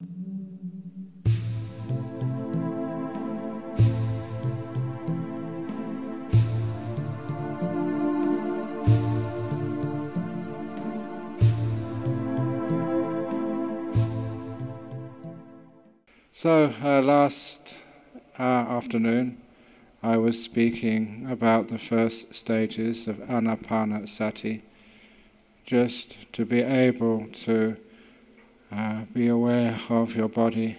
So last afternoon I was speaking about the first stages of Anapanasati, just to be able to be aware of your body,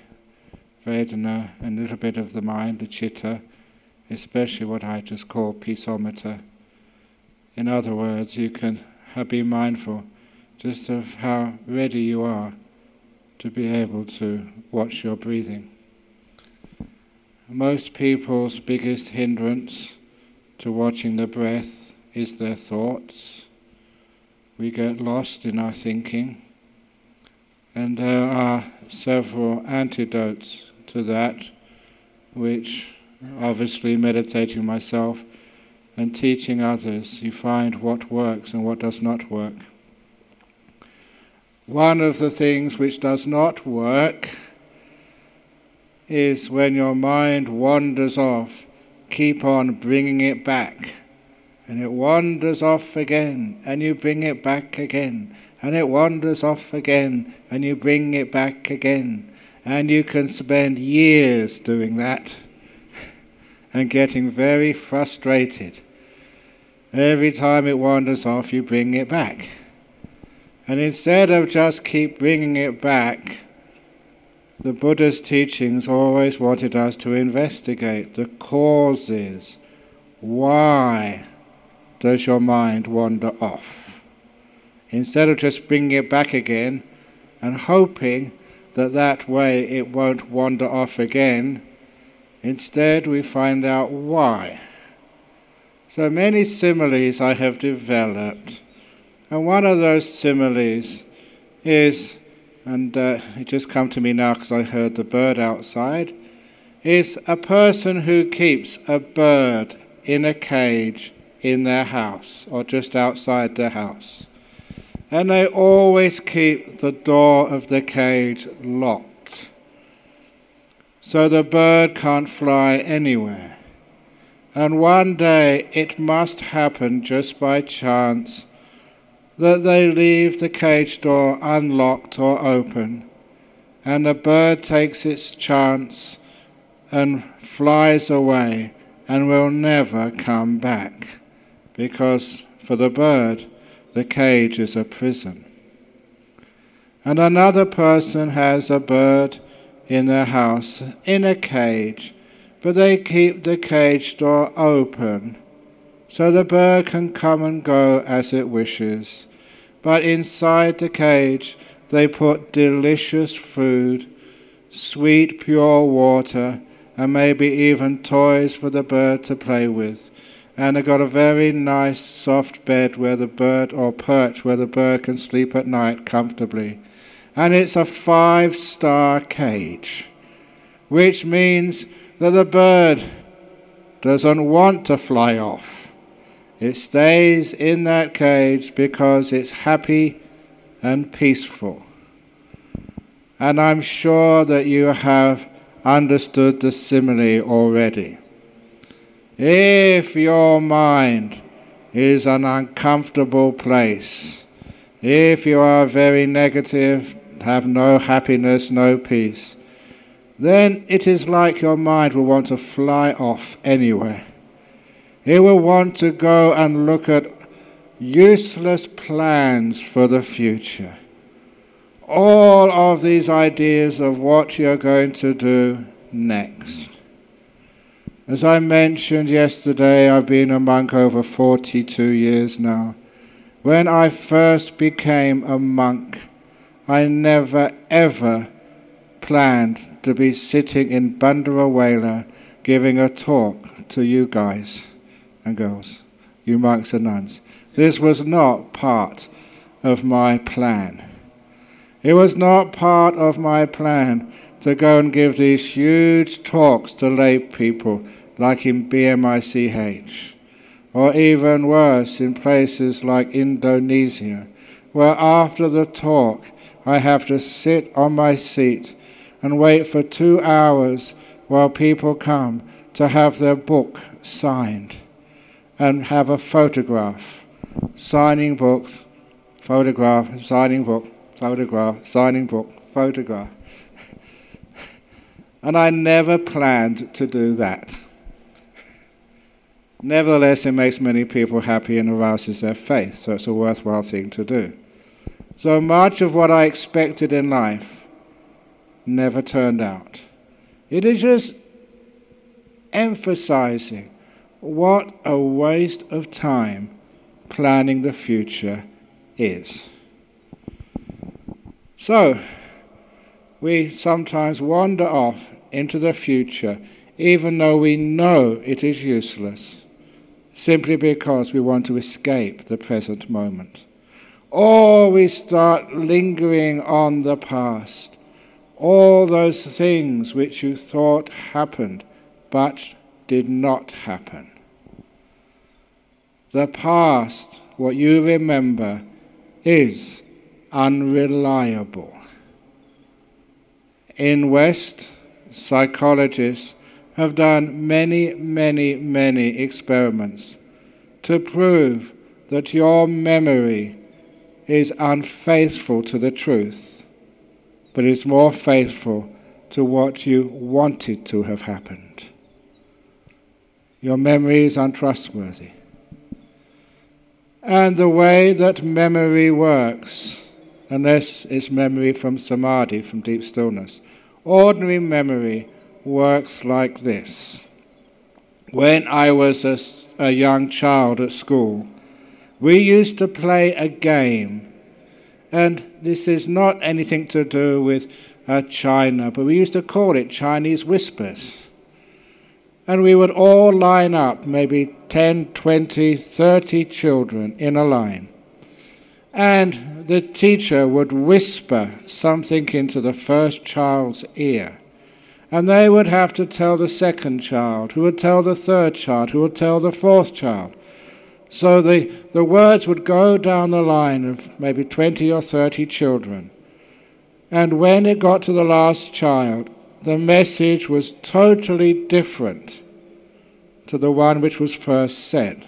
Vedana, and a little bit of the mind, the chitta, especially what I just call peaceometer. In other words, you can be mindful just of how ready you are to be able to watch your breathing. Most people's biggest hindrance to watching the breath is their thoughts. We get lost in our thinking, and there are several antidotes to that, which obviously meditating myself and teaching others, you find what works and what does not work. One of the things which does not work is when your mind wanders off, keep on bringing it back. And it wanders off again, and you bring it back again. And it wanders off again, and you bring it back again. And you can spend years doing that and getting very frustrated. Every time it wanders off, you bring it back. And instead of just keep bringing it back, the Buddha's teachings always wanted us to investigate the causes. Why does your mind wander off? Instead of just bringing it back again and hoping that that way it won't wander off again, instead we find out why. So many similes I have developed. And one of those similes is, and it just come to me now because I heard the bird outside, is a person who keeps a bird in a cage in their house or just outside their house. And they always keep the door of the cage locked, so the bird can't fly anywhere. And one day it must happen just by chance that they leave the cage door unlocked or open, and the bird takes its chance and flies away and will never come back, because for the bird, the cage is a prison. And another person has a bird in their house in a cage, but they keep the cage door open so the bird can come and go as it wishes. But inside the cage they put delicious food, sweet pure water, and maybe even toys for the bird to play with. And they've got a very nice soft bed where the bird, or perch where the bird can sleep at night comfortably. And it's a 5-star cage, which means that the bird doesn't want to fly off. It stays in that cage because it's happy and peaceful. And I'm sure that you have understood the simile already. If your mind is an uncomfortable place, if you are very negative, have no happiness, no peace, then it is like your mind will want to fly off anywhere. It will want to go and look at useless plans for the future. All of these ideas of what you're going to do next. As I mentioned yesterday, I've been a monk over 42 years now. When I first became a monk, I never ever planned to be sitting in Bandarawela giving a talk to you guys and girls, you monks and nuns. This was not part of my plan. It was not part of my plan to go and give these huge talks to lay people like in BMICH, or even worse in places like Indonesia, where after the talk I have to sit on my seat and wait for 2 hours while people come to have their book signed and have a photograph. Signing books, photograph, signing book, photograph, signing book, photograph. And I never planned to do that. Nevertheless, it makes many people happy and arouses their faith, so it's a worthwhile thing to do. So much of what I expected in life never turned out. It is just emphasizing what a waste of time planning the future is. So, we sometimes wander off into the future even though we know it is useless, simply because we want to escape the present moment. Or we start lingering on the past, all those things which you thought happened but did not happen. The past, what you remember, is unreliable. In West, psychologists have done many experiments to prove that your memory is unfaithful to the truth, but is more faithful to what you wanted to have happened. Your memory is untrustworthy. And the way that memory works, unless it's memory from samadhi, from deep stillness, ordinary memory works like this. When I was a young child at school, we used to play a game, and this is not anything to do with China, but we used to call it Chinese whispers. And we would all line up, maybe 10, 20, 30 children in a line. And the teacher would whisper something into the first child's ear. And they would have to tell the second child, who would tell the third child, who would tell the fourth child. So the words would go down the line of maybe 20 or 30 children. And when it got to the last child, the message was totally different to the one which was first said.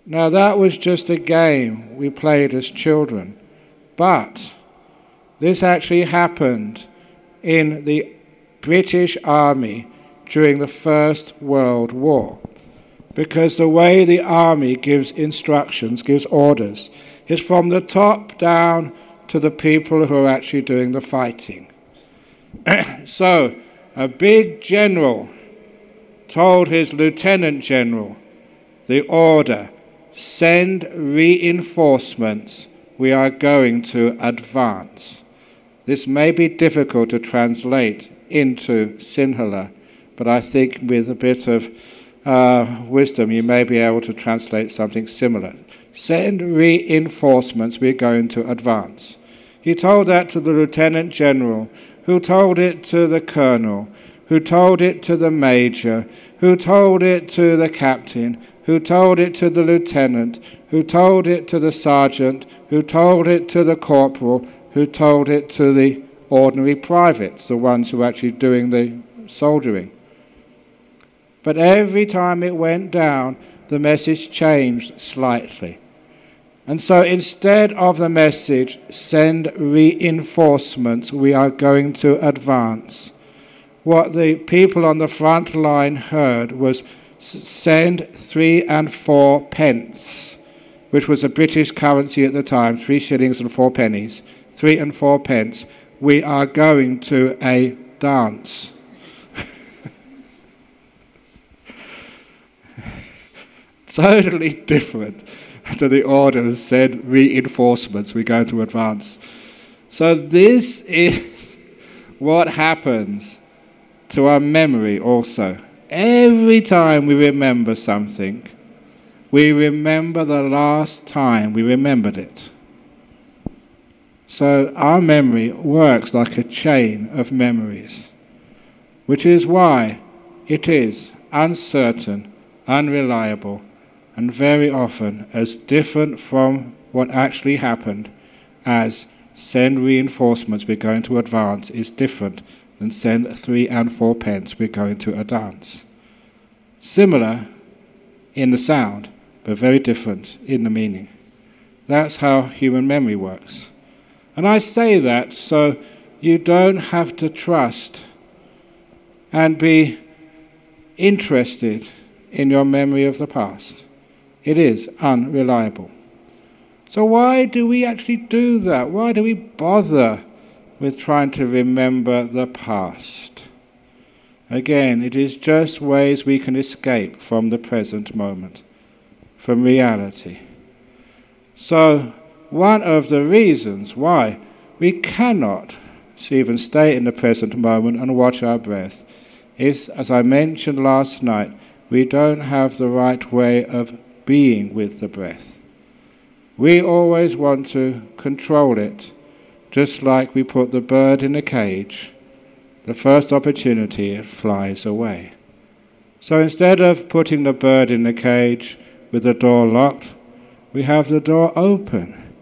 Now that was just a game we played as children, but this actually happened in the British Army during the First World War, because the way the army gives instructions, gives orders, is from the top down to the people who are actually doing the fighting. So, a big general told his lieutenant general the order, send reinforcements, we are going to advance. This may be difficult to translate into Sinhala, but I think with a bit of wisdom you may be able to translate something similar. Send reinforcements, we're going to advance. He told that to the lieutenant general, who told it to the colonel, who told it to the major, who told it to the captain, who told it to the lieutenant, who told it to the sergeant, who told it to the corporal, who told it to the ordinary privates, the ones who were actually doing the soldiering. But every time it went down, the message changed slightly. And so instead of the message, send reinforcements, we are going to advance, what the people on the front line heard was send 3 and 4 pence, which was a British currency at the time, 3 shillings and 4 pennies, 3 and 4 pence, we are going to a dance. Totally different to the orders said reinforcements, we're going to advance. So this is what happens to our memory also. Every time we remember something, we remember the last time we remembered it. So our memory works like a chain of memories, which is why it is uncertain, unreliable, and very often as different from what actually happened as send reinforcements, we're going to advance, is different than send 3 and 4 pence, we're going to advance. Similar in the sound, but very different in the meaning. That's how human memory works. And I say that so you don't have to trust and be interested in your memory of the past. It is unreliable. So why do we actually do that? Why do we bother with trying to remember the past? Again, it is just ways we can escape from the present moment, from reality. So one of the reasons why we cannot even stay in the present moment and watch our breath is, as I mentioned last night, we don't have the right way of being with the breath. We always want to control it, just like we put the bird in a cage. The first opportunity, it flies away. So instead of putting the bird in the cage with the door locked, we have the door open.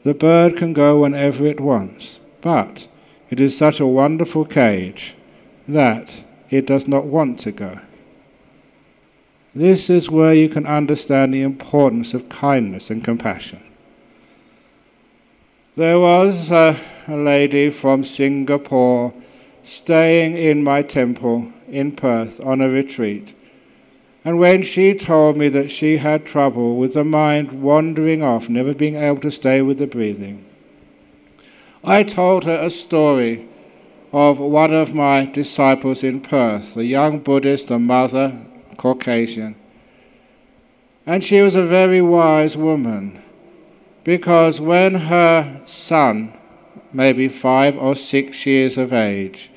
The bird can go whenever it wants, but it is such a wonderful cage that it does not want to go. This is where you can understand the importance of kindness and compassion. There was a lady from Singapore staying in my temple in Perth on a retreat. And when she told me that she had trouble with the mind wandering off, never being able to stay with the breathing, I told her a story of one of my disciples in Perth, a young Buddhist, a mother, Caucasian. And she was a very wise woman, because when her son, maybe 5 or 6 years of age,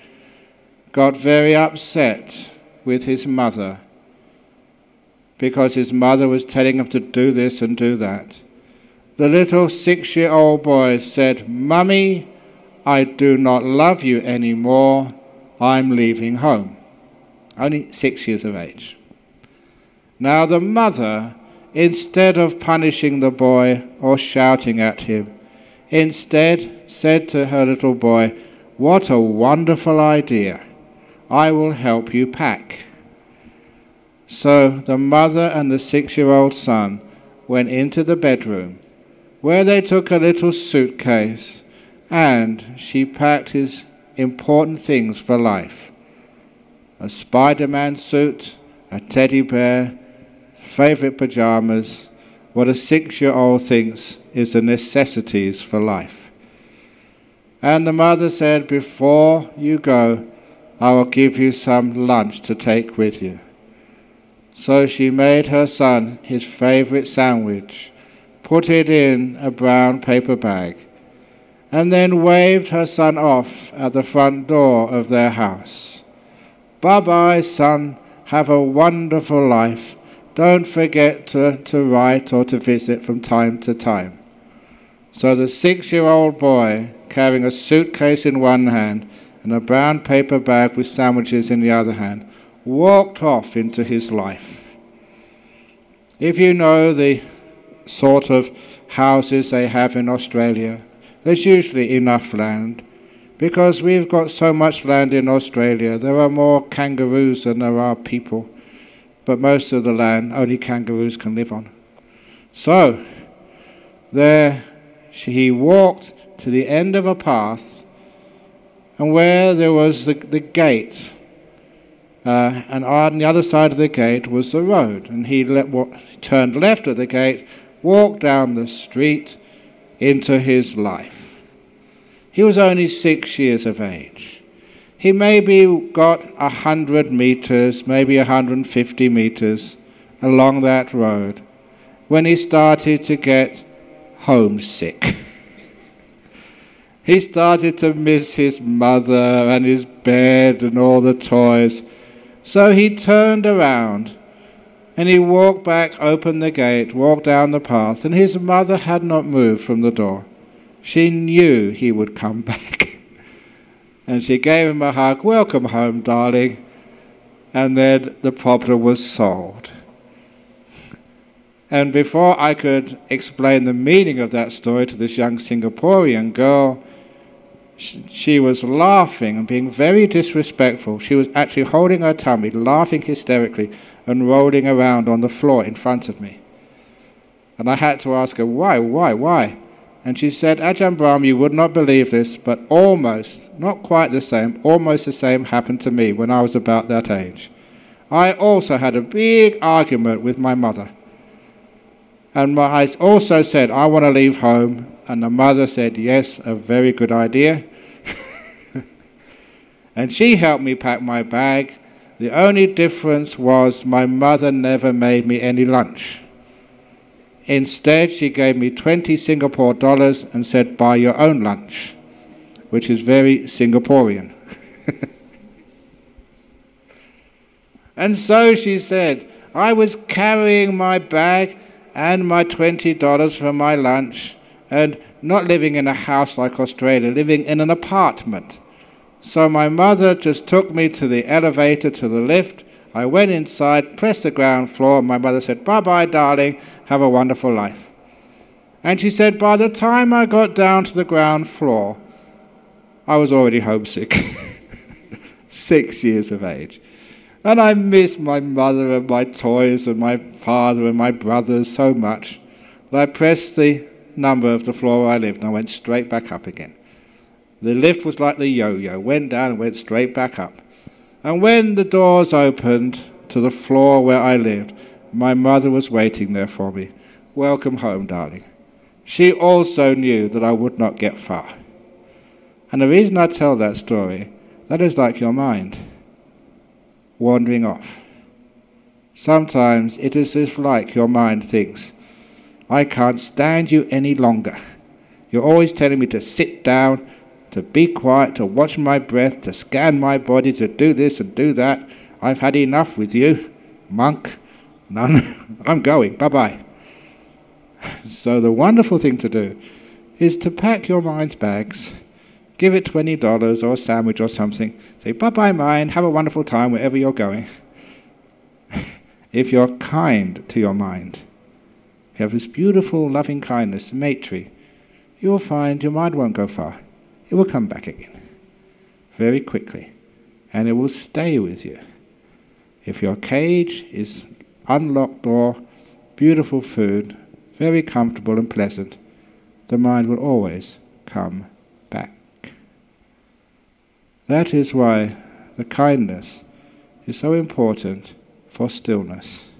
got very upset with his mother, because his mother was telling him to do this and do that, the little 6-year-old boy said, "Mummy, I do not love you anymore, I'm leaving home." Only 6 years of age. Now the mother, instead of punishing the boy or shouting at him, instead said to her little boy, "What a wonderful idea. I will help you pack." So the mother and the 6-year-old son went into the bedroom, where they took a little suitcase, and she packed his important things for life. A Spider-Man suit, a teddy bear, favorite pajamas, what a 6-year-old thinks is the necessities for life. And the mother said, "Before you go, I will give you some lunch to take with you." So she made her son his favorite sandwich, put it in a brown paper bag, and then waved her son off at the front door of their house. "Bye-bye, son. Have a wonderful life. Don't forget to write or to visit from time to time." So the 6-year-old boy, carrying a suitcase in one hand and a brown paper bag with sandwiches in the other hand, walked off into his life. If you know the sort of houses they have in Australia, there's usually enough land, because we've got so much land in Australia. There are more kangaroos than there are people, but most of the land only kangaroos can live on. So there he walked to the end of a path, and where there was the gate, and on the other side of the gate was the road, and he turned left of the gate, walked down the street into his life. He was only 6 years of age. He maybe got 100 meters, maybe 150 meters along that road when he started to get homesick. He started to miss his mother and his bed and all the toys. So he turned around and he walked back, opened the gate, walked down the path, and his mother had not moved from the door. She knew he would come back. And she gave him a hug, "Welcome home, darling." And then the problem was solved. And before I could explain the meaning of that story to this young Singaporean girl, she was laughing and being very disrespectful. She was actually holding her tummy, laughing hysterically and rolling around on the floor in front of me. And I had to ask her, why? And she said, Ajahn Brahm, you would not believe this, but almost, not quite the same, almost the same happened to me when I was about that age. I also had a big argument with my mother. And I also said, I want to leave home. And the mother said, yes, a very good idea. And she helped me pack my bag. The only difference was my mother never made me any lunch. Instead, she gave me 20 Singapore dollars and said, buy your own lunch, which is very Singaporean. And so she said, I was carrying my bag and my $20 for my lunch, and not living in a house like Australia, living in an apartment. So my mother just took me to the elevator, to the lift. I went inside, pressed the ground floor, and my mother said, bye-bye, darling, have a wonderful life. And she said, by the time I got down to the ground floor, I was already homesick, 6 years of age. And I missed my mother and my toys and my father and my brothers so much that I pressed the number of the floor where I lived and I went straight back up again. The lift was like the yo-yo, went down and went straight back up. And when the doors opened to the floor where I lived, my mother was waiting there for me. Welcome home, darling. She also knew that I would not get far. And the reason I tell that story, that is like your mind wandering off. Sometimes it is as like your mind thinks, I can't stand you any longer. You're always telling me to sit down, to be quiet, to watch my breath, to scan my body, to do this and do that. I've had enough with you, monk. None. I'm going. Bye-bye. So the wonderful thing to do is to pack your mind's bags, give it $20 or a sandwich or something. Say, bye-bye, mind. Have a wonderful time wherever you're going. If you're kind to your mind, you have this beautiful loving kindness, Maitri, you will find your mind won't go far. It will come back again very quickly, and it will stay with you. If your cage is unlocked door, beautiful food, very comfortable and pleasant, the mind will always come back. That is why the kindness is so important for stillness.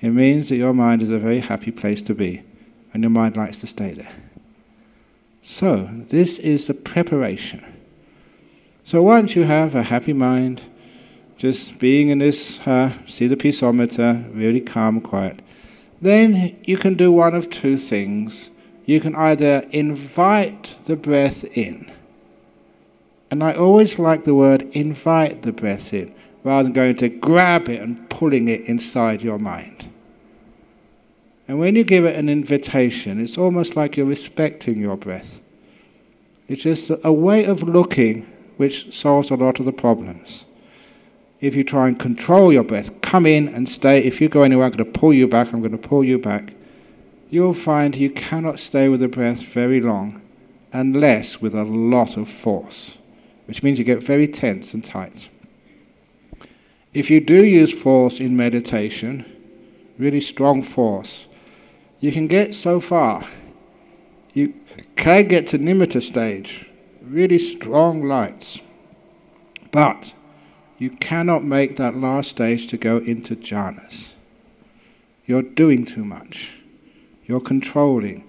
It means that your mind is a very happy place to be, and your mind likes to stay there. So, this is the preparation. So once you have a happy mind, just being in this, see the peaceometer, really calm, quiet, then you can do one of two things. You can either invite the breath in. And I always like the word invite the breath in, rather than going to grab it and pulling it inside your mind. And when you give it an invitation, it's almost like you're respecting your breath. It's just a way of looking which solves a lot of the problems. If you try and control your breath, come in and stay. If you go anywhere, I'm going to pull you back, I'm going to pull you back. You'll find you cannot stay with the breath very long unless with a lot of force, which means you get very tense and tight. If you do use force in meditation, really strong force, you can get so far. You can get to nimitta stage, really strong lights, but you cannot make that last stage to go into jhanas. You're doing too much. You're controlling.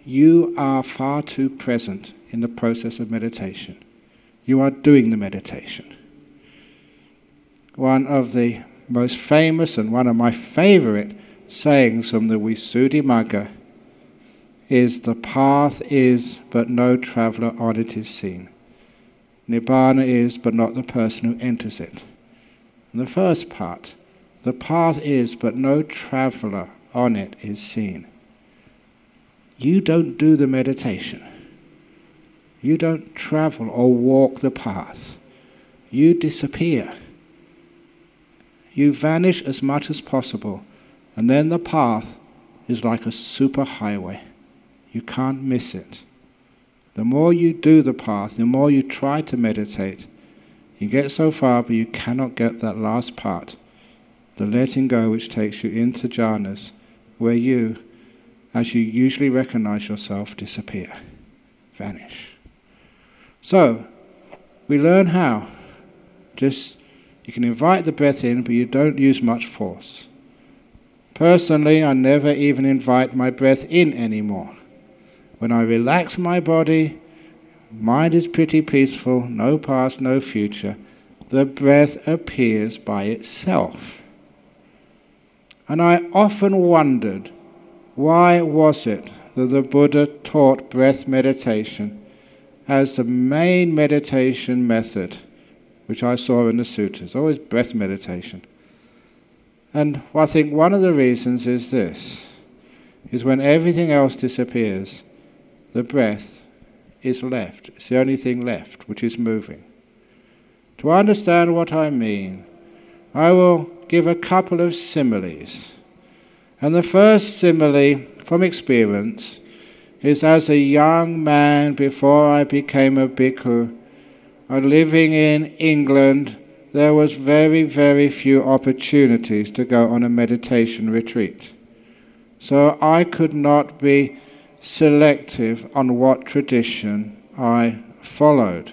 You are far too present in the process of meditation. You are doing the meditation. One of the most famous and one of my favorite sayings from the Visuddhimagga is, the path is, but no traveller on it is seen. Nibbana is, but not the person who enters it. In the first part, the path is, but no traveller on it is seen. You don't do the meditation. You don't travel or walk the path. You disappear. You vanish as much as possible, And then the path is like a superhighway. You can't miss it. The more you do the path, the more you try to meditate, you get so far, but you cannot get that last part, the letting go, which takes you into jhanas, where you, as you usually recognize yourself, disappear, vanish. So, we learn how. You can invite the breath in, but you don't use much force. Personally, I never even invite my breath in anymore. When I relax my body, mind is pretty peaceful, no past, no future. The breath appears by itself. And I often wondered, why was it that the Buddha taught breath meditation as the main meditation method, which I saw in the sutras, always breath meditation. And I think one of the reasons is this, is when everything else disappears, the breath is left. It's the only thing left, which is moving. To understand what I mean, I will give a couple of similes. And the first simile from experience is as a young man before I became a bhikkhu, living in England, there was very, very few opportunities to go on a meditation retreat. So I could not be selective on what tradition I followed.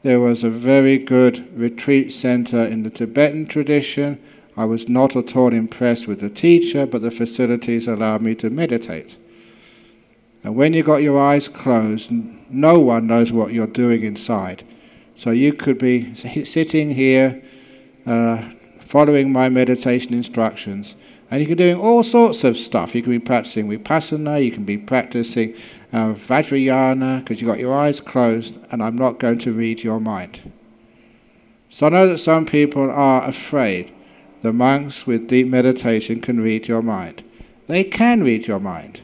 There was a very good retreat center in the Tibetan tradition. I was not at all impressed with the teacher, but the facilities allowed me to meditate. And when you got your eyes closed, no one knows what you're doing inside. So you could be sitting here, following my meditation instructions, and you can be doing all sorts of stuff. You can be practicing vipassana, you can be practicing vajrayana, because you got your eyes closed, and I'm not going to read your mind. So I know that some people are afraid the monks with deep meditation can read your mind. They can read your mind.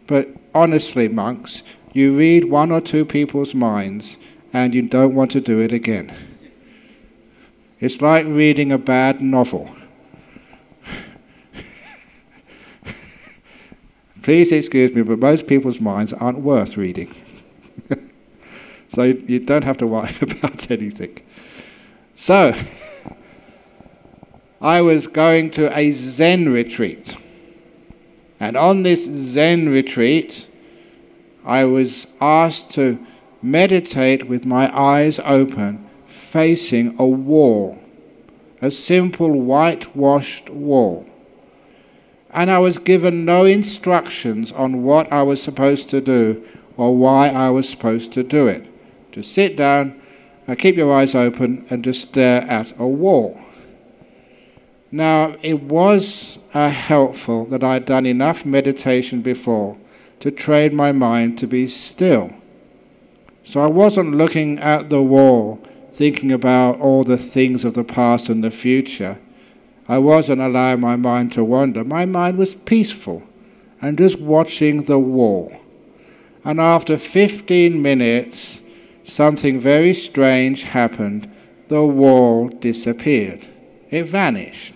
But honestly, monks, you read one or two people's minds and you don't want to do it again. It's like reading a bad novel. Please excuse me, but most people's minds aren't worth reading. So you don't have to worry about anything. So, I was going to a Zen retreat. And on this Zen retreat, I was asked to meditate with my eyes open, facing a wall, a simple whitewashed wall. And I was given no instructions on what I was supposed to do or why I was supposed to do it. Just sit down, keep your eyes open, and just stare at a wall. Now, it was helpful that I had done enough meditation before to train my mind to be still. So I wasn't looking at the wall, thinking about all the things of the past and the future. I wasn't allowing my mind to wander. My mind was peaceful and just watching the wall. And after 15 minutes, something very strange happened. The wall disappeared. It vanished.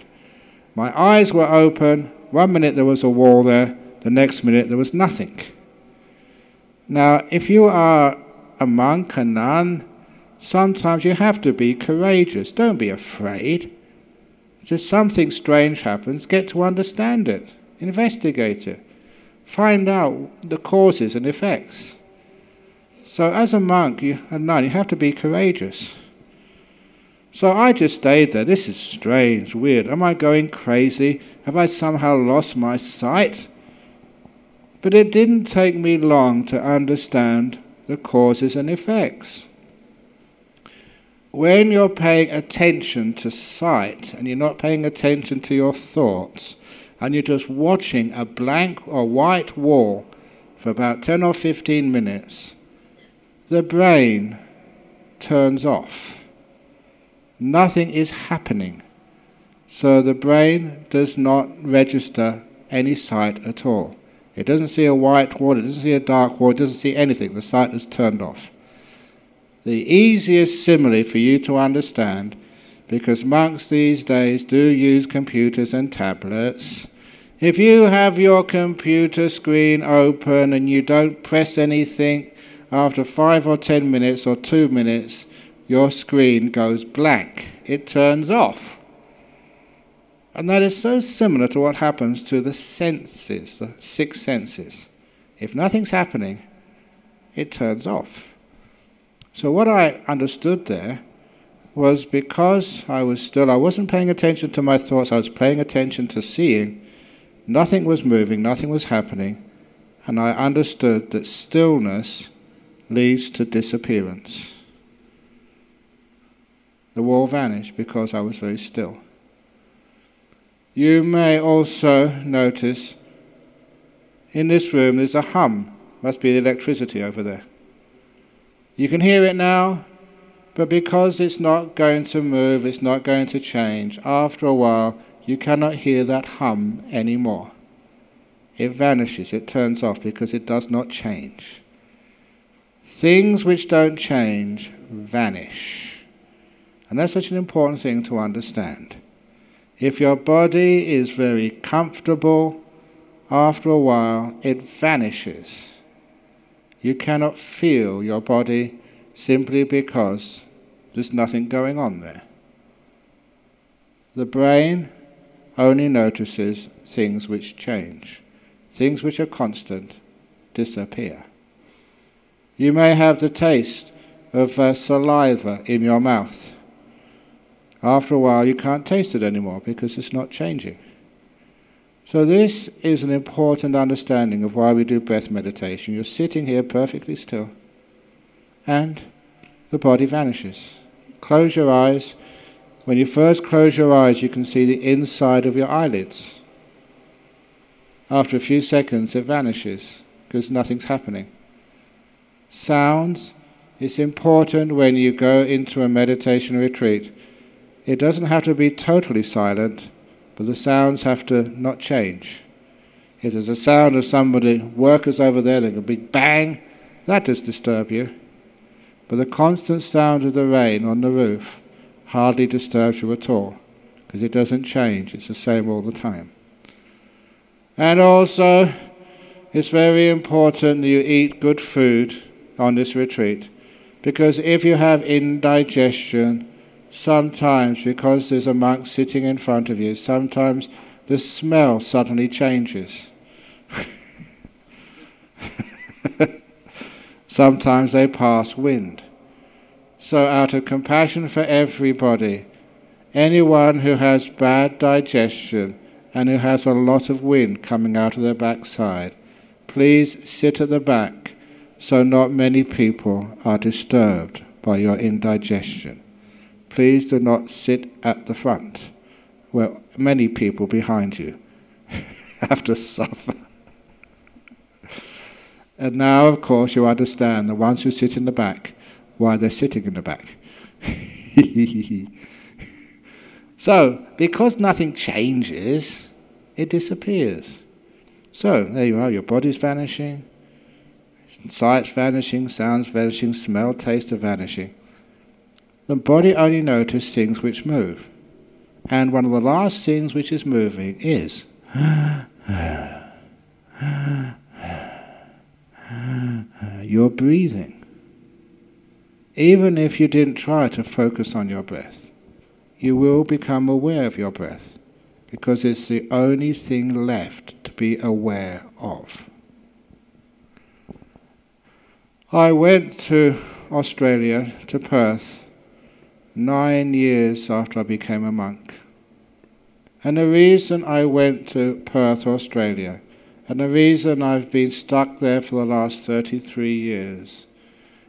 My eyes were open. 1 minute there was a wall there. The next minute there was nothing. Now, if you are a monk, a nun, sometimes you have to be courageous. Don't be afraid. Just something strange happens, get to understand it. Investigate it. Find out the causes and effects. So as a monk, a nun, you have to be courageous. So I just stayed there. This is strange, weird. Am I going crazy? Have I somehow lost my sight? But it didn't take me long to understand the causes and effects. When you're paying attention to sight and you're not paying attention to your thoughts, and you're just watching a blank or white wall for about 10 or 15 minutes, the brain turns off. Nothing is happening. So the brain does not register any sight at all. It doesn't see a white wall, it doesn't see a dark wall, it doesn't see anything. The sight is turned off. The easiest simile for you to understand because monks these days do use computers and tablets. If you have your computer screen open and you don't press anything, after 5 or 10 minutes or 2 minutes, your screen goes blank. It turns off. And that is so similar to what happens to the senses, the 6 senses. If nothing's happening, it turns off. So what I understood there was, because I wasn't paying attention to my thoughts, I was paying attention to seeing, nothing was moving, nothing was happening, and I understood that stillness leads to disappearance. The wall vanished because I was very still. You may also notice in this room there's a hum. Must be the electricity over there. You can hear it now, but because it's not going to move, it's not going to change, after a while you cannot hear that hum anymore. It vanishes, it turns off because it does not change. Things which don't change vanish. And that's such an important thing to understand. If your body is very comfortable, after a while it vanishes. You cannot feel your body simply because there's nothing going on there. The brain only notices things which change. Things which are constant disappear. You may have the taste of saliva in your mouth. After a while you can't taste it anymore because it's not changing. So this is an important understanding of why we do breath meditation. You're sitting here perfectly still and the body vanishes. Close your eyes. When you first close your eyes, you can see the inside of your eyelids. After a few seconds, it vanishes because nothing's happening. Sounds, it's important when you go into a meditation retreat. It doesn't have to be totally silent, but the sounds have to not change. If there's a sound of somebody, workers over there, there's a big bang, that does disturb you. But the constant sound of the rain on the roof hardly disturbs you at all, because it doesn't change, it's the same all the time. And also, it's very important that you eat good food on this retreat, because if you have indigestion, sometimes, because there's a monk sitting in front of you, sometimes the smell suddenly changes. Sometimes they pass wind. So out of compassion for everybody, anyone who has bad digestion and who has a lot of wind coming out of their backside, please sit at the back so not many people are disturbed by your indigestion. Please do not sit at the front, where many people behind you have to suffer. And now, of course, you understand the ones who sit in the back, why they're sitting in the back. So, because nothing changes, it disappears. So, there you are, your body's vanishing, sight's vanishing, sound's vanishing, smell, taste are vanishing. The body only notices things which move. And one of the last things which is moving is your breathing. Even if you didn't try to focus on your breath, you will become aware of your breath, because it's the only thing left to be aware of. I went to Australia, to Perth, 9 years after I became a monk. And the reason I went to Perth, Australia, and the reason I've been stuck there for the last 33 years,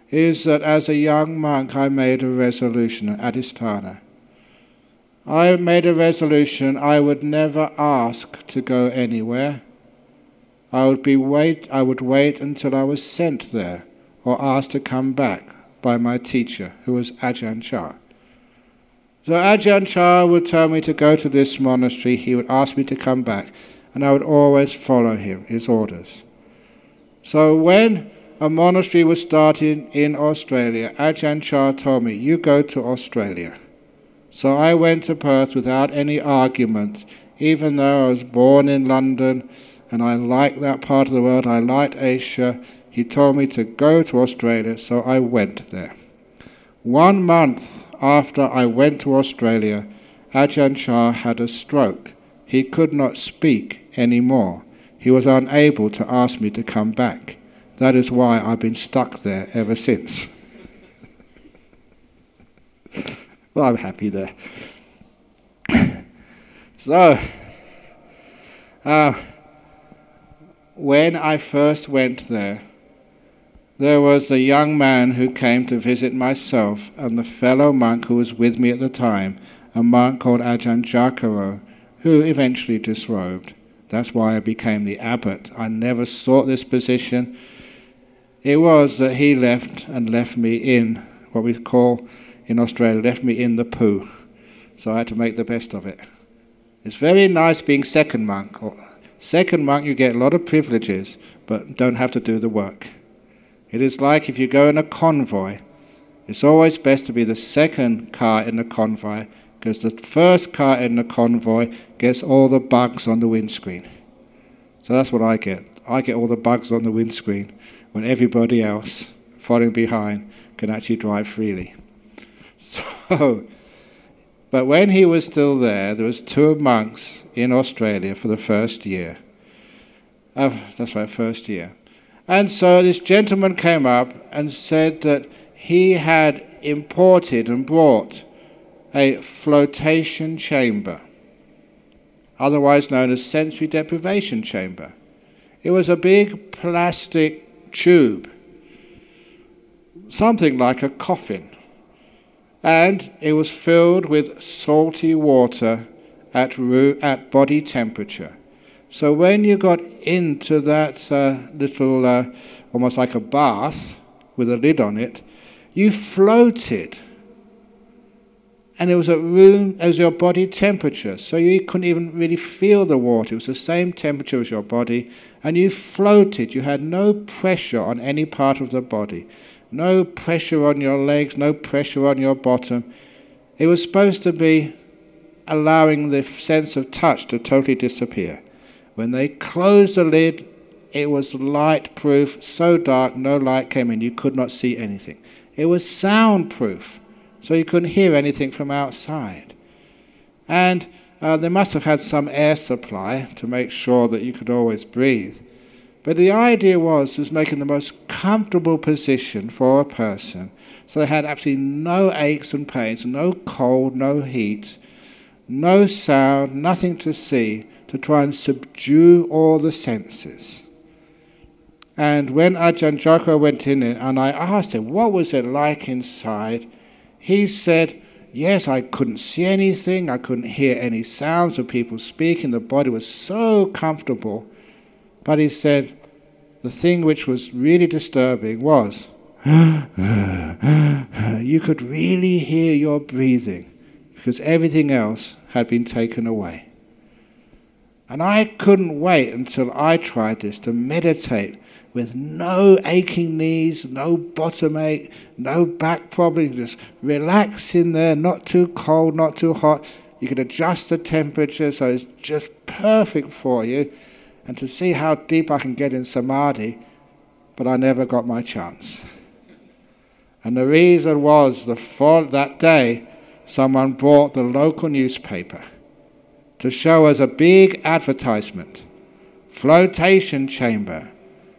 is that as a young monk I made a resolution at Adhisthana. I made a resolution I would never ask to go anywhere. I would wait until I was sent there or asked to come back by my teacher, who was Ajahn Chah. So Ajahn Chah would tell me to go to this monastery, he would ask me to come back, and I would always follow his orders. So when a monastery was started in Australia, Ajahn Chah told me, you go to Australia. So I went to Perth without any argument, even though I was born in London and I liked that part of the world, I liked Asia. He told me to go to Australia, so I went there. 1 month after I went to Australia, Ajahn Chah had a stroke. He could not speak anymore. He was unable to ask me to come back. That is why I've been stuck there ever since. Well, I'm happy there. So, when I first went there was a young man who came to visit myself and the fellow monk who was with me at the time, a monk called Ajahn Jakaro, who eventually disrobed. That's why I became the abbot. I never sought this position. It was that he left me in what we call in Australia, left me in the poo. So I had to make the best of it. It's very nice being second monk. Second monk, you get a lot of privileges, but don't have to do the work. It is like if you go in a convoy. It's always best to be the second car in the convoy, because the first car in the convoy gets all the bugs on the windscreen. So that's what I get. I get all the bugs on the windscreen when everybody else following behind can actually drive freely. So, but when he was still there was 2 monks in Australia for the first year. That's right, first year. And so this gentleman came up and said that he had imported and brought a flotation chamber, otherwise known as sensory deprivation chamber. It was a big plastic tube, something like a coffin, and it was filled with salty water at body temperature. So when you got into that little, almost like a bath with a lid on it, you floated. And it was at room as your body temperature, so you couldn't even really feel the water. It was the same temperature as your body, and you floated. You had no pressure on any part of the body, no pressure on your legs, no pressure on your bottom. It was supposed to be allowing the sense of touch to totally disappear. When they closed the lid, it was light-proof, so dark no light came in, you could not see anything. It was soundproof, so you couldn't hear anything from outside. And they must have had some air supply to make sure that you could always breathe. But the idea was making the most comfortable position for a person, so they had absolutely no aches and pains, no cold, no heat, no sound, nothing to see, to try and subdue all the senses. And when Ajahn Joko went in and I asked him, what was it like inside? He said, yes, I couldn't see anything, I couldn't hear any sounds of people speaking, the body was so comfortable. But he said, the thing which was really disturbing was, you could really hear your breathing, because everything else had been taken away. And I couldn't wait until I tried this, to meditate with no aching knees, no bottom ache, no back problems, just relax in there, not too cold, not too hot. You could adjust the temperature so it's just perfect for you, and to see how deep I can get in samadhi, but I never got my chance. And the reason was that day someone brought the local newspaper to show us a big advertisement. Flotation chamber,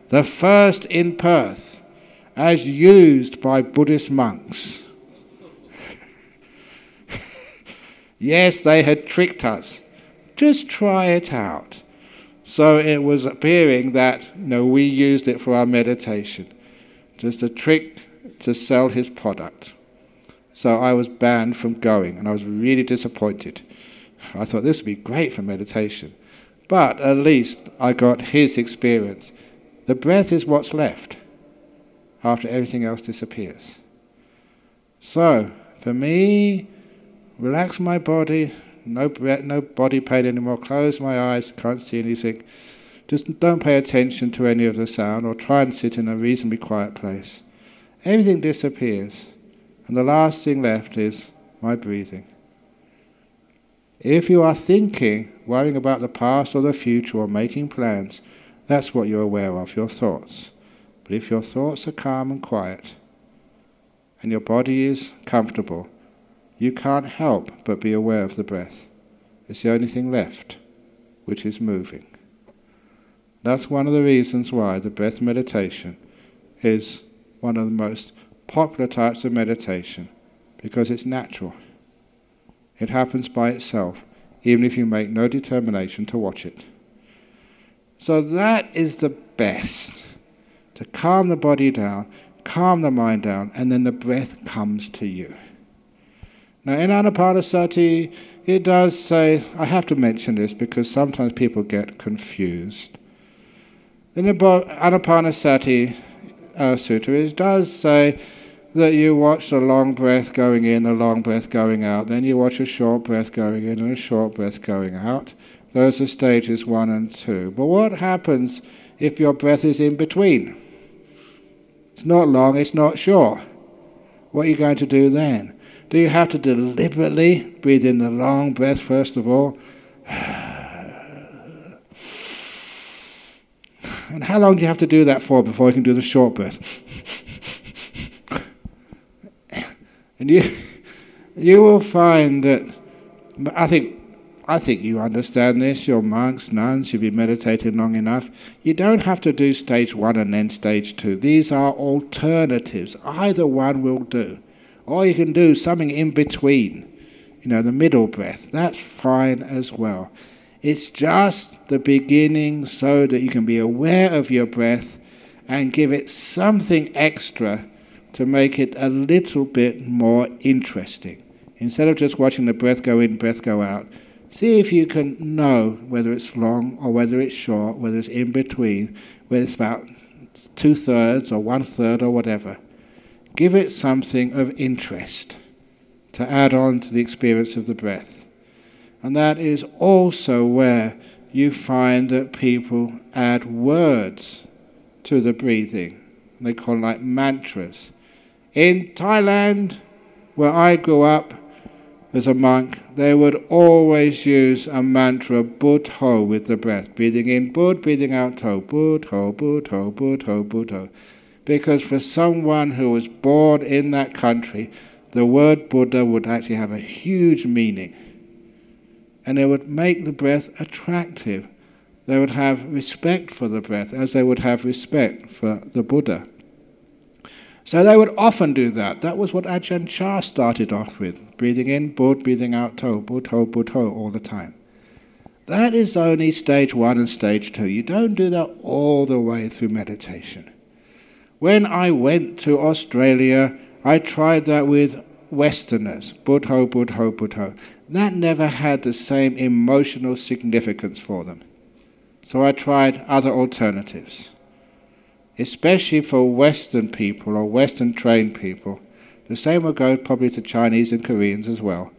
the first in Perth, as used by Buddhist monks. Yes, they had tricked us. Just try it out. So it was appearing that we used it for our meditation. Just a trick to sell his product. So I was banned from going, and I was really disappointed. I thought this would be great for meditation. But at least I got his experience. The breath is what's left after everything else disappears. So, for me, relax my body, no breath, no body pain anymore, close my eyes, can't see anything. Just don't pay attention to any of the sound, or try and sit in a reasonably quiet place. Everything disappears, and the last thing left is my breathing. If you are thinking, worrying about the past or the future or making plans, that's what you're aware of, your thoughts. But if your thoughts are calm and quiet, and your body is comfortable, you can't help but be aware of the breath. It's the only thing left, which is moving. That's one of the reasons why the breath meditation is one of the most popular types of meditation, because it's natural. It happens by itself, even if you make no determination to watch it. So that is the best, to calm the body down, calm the mind down, and then the breath comes to you. Now in Anapanasati, it does say, I have to mention this because sometimes people get confused. In the Anapanasati Sutta, it does say that you watch the long breath going in, a long breath going out, then you watch a short breath going in and a short breath going out. Those are stages 1 and 2. But what happens if your breath is in between? It's not long, it's not short. What are you going to do then? Do you have to deliberately breathe in the long breath first of all? And how long do you have to do that for before you can do the short breath? And you will find that, I think you understand this, you're monks, nuns, you've been meditating long enough. You don't have to do stage 1 and then stage 2. These are alternatives. Either one will do. Or you can do something in between, the middle breath. That's fine as well. It's just the beginning so that you can be aware of your breath and give it something extra to make it a little bit more interesting. Instead of just watching the breath go in, breath go out, see if you can know whether it's long or whether it's short, whether it's in between, whether it's about 2/3 or 1/3 or whatever. Give it something of interest to add on to the experience of the breath. And that is also where you find that people add words to the breathing. They call them like mantras. In Thailand, where I grew up as a monk, they would always use a mantra, Bud Ho, with the breath. Breathing in Bud, breathing out Ho. Bud Ho, Bud Ho, Bud Ho, Bud Ho. Because for someone who was born in that country, the word Buddha would actually have a huge meaning. And it would make the breath attractive. They would have respect for the breath, as they would have respect for the Buddha. So they would often do that. That was what Ajahn Chah started off with. Breathing in, Bud, breathing out, To, Bud, Ho, all the time. That is only stage 1 and stage 2. You don't do that all the way through meditation. When I went to Australia, I tried that with Westerners. Bud, Ho. That never had the same emotional significance for them. So I tried other alternatives. Especially for Western people or Western trained people. The same will go probably to Chinese and Koreans as well.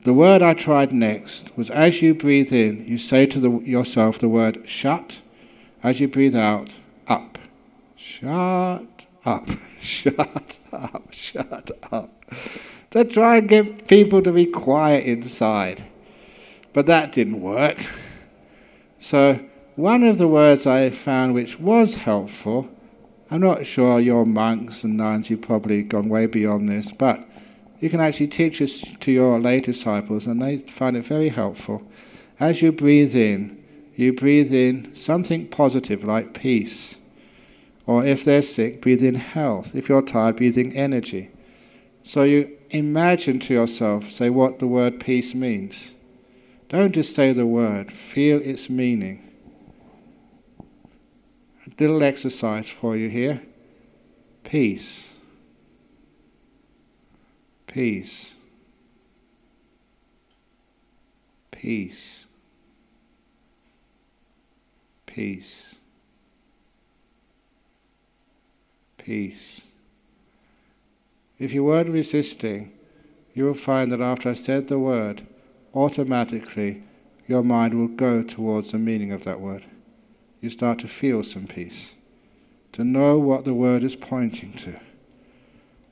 The word I tried next was, as you breathe in, you say to yourself the word shut. As you breathe out, up. Shut up, shut up, shut up. To try and get people to be quiet inside. But that didn't work. So one of the words I found which was helpful, I'm not sure you're monks and nuns, you've probably gone way beyond this, but you can actually teach this to your lay disciples and they find it very helpful. As you breathe in something positive like peace. Or if they're sick, breathe in health. If you're tired, breathe in energy. So you imagine to yourself, say what the word peace means. Don't just say the word, feel its meaning. A little exercise for you here. Peace. Peace. Peace. Peace. Peace. If you weren't resisting, you will find that after I said the word, automatically your mind will go towards the meaning of that word. You start to feel some peace, to know what the word is pointing to.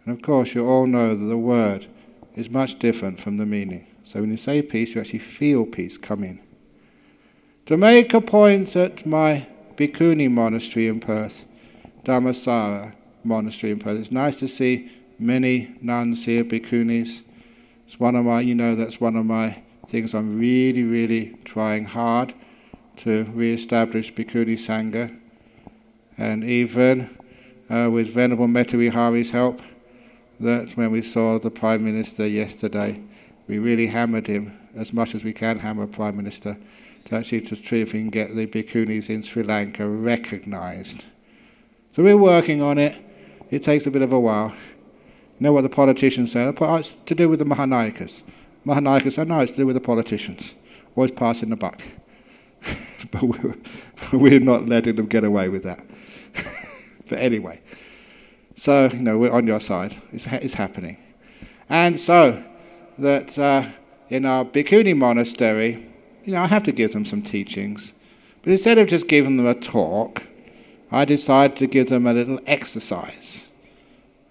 And of course you all know that the word is much different from the meaning. So when you say peace, you actually feel peace come in. To make a point at my Bhikkhuni monastery in Perth, Dhammasara monastery in Perth, it's nice to see many nuns here, Bhikkhunis. It's one of my, that's one of my things I'm really, really trying hard to re-establish Bhikkhuni Sangha. And even with Venerable Metavihari's help, that when we saw the Prime Minister yesterday, we really hammered him as much as we can hammer a Prime Minister to actually to see if we can get the Bhikkhunis in Sri Lanka recognised. So we're working on it. It takes a bit of a while. You know what the politicians say? Oh, it's to do with the Mahanayakas. Mahanayakas say, no, it's to do with the politicians. Always passing the buck. But we're not letting them get away with that. But anyway, so, we're on your side. It's happening. And so, that in our Bhikkhuni monastery, I have to give them some teachings. But instead of just giving them a talk, I decided to give them a little exercise,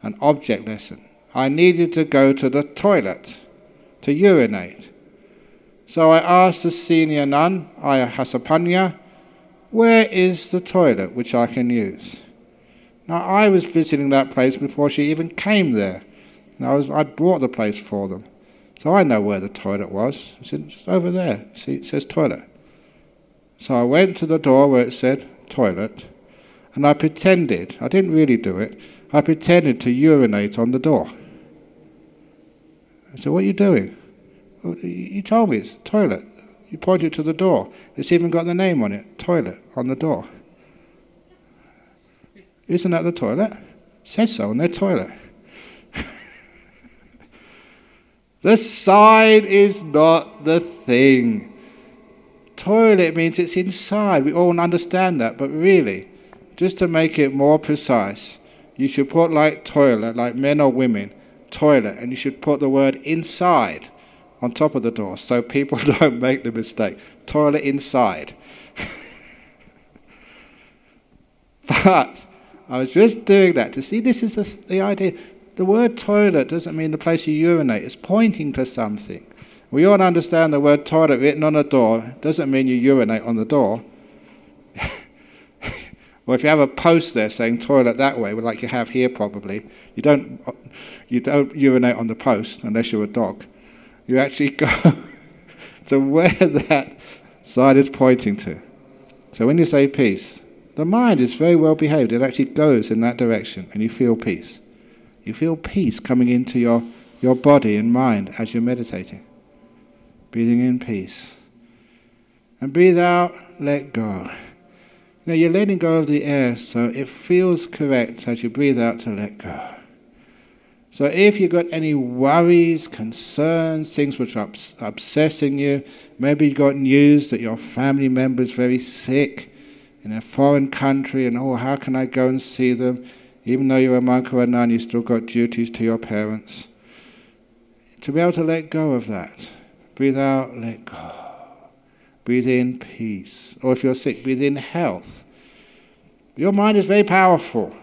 an object lesson. I needed to go to the toilet, to urinate. So I asked the senior nun, Aya Hasapanya, where is the toilet which I can use? Now, I was visiting that place before she even came there. And I brought the place for them. So I know where the toilet was. I said, it's over there. See, it says toilet. So I went to the door where it said toilet, and I pretended, I didn't really do it, I pretended to urinate on the door. I said, what are you doing? Well, you told me it's toilet. You pointed to the door. It's even got the name on it, toilet, on the door. Isn't that the toilet? It says so on their toilet. The sign is not the thing. Toilet means it's inside. We all understand that, but really, just to make it more precise, you should put like toilet, like men or women, toilet, and you should put the word inside on top of the door so people don't make the mistake. Toilet inside. But I was just doing that to see this is the idea. The word toilet doesn't mean the place you urinate. It's pointing to something. We all understand the word toilet written on a door doesn't mean you urinate on the door. Or if you have a post there saying toilet that way, like you have here probably, you don't urinate on the post unless you're a dog. You actually go to where that sign is pointing to. So when you say peace, the mind is very well behaved. It actually goes in that direction and you feel peace. You feel peace coming into your body and mind as you're meditating. Breathing in peace. And breathe out, let go. Now you're letting go of the air, so it feels correct as you breathe out to let go. So if you've got any worries, concerns, things which are obsessing you, maybe you've got news that your family member is very sick in a foreign country, and how can I go and see them? Even though you're a monk or a nun, you've still got duties to your parents. To be able to let go of that. Breathe out, let go. Breathe in peace. Or if you're sick, breathe in health. Your mind is very powerful.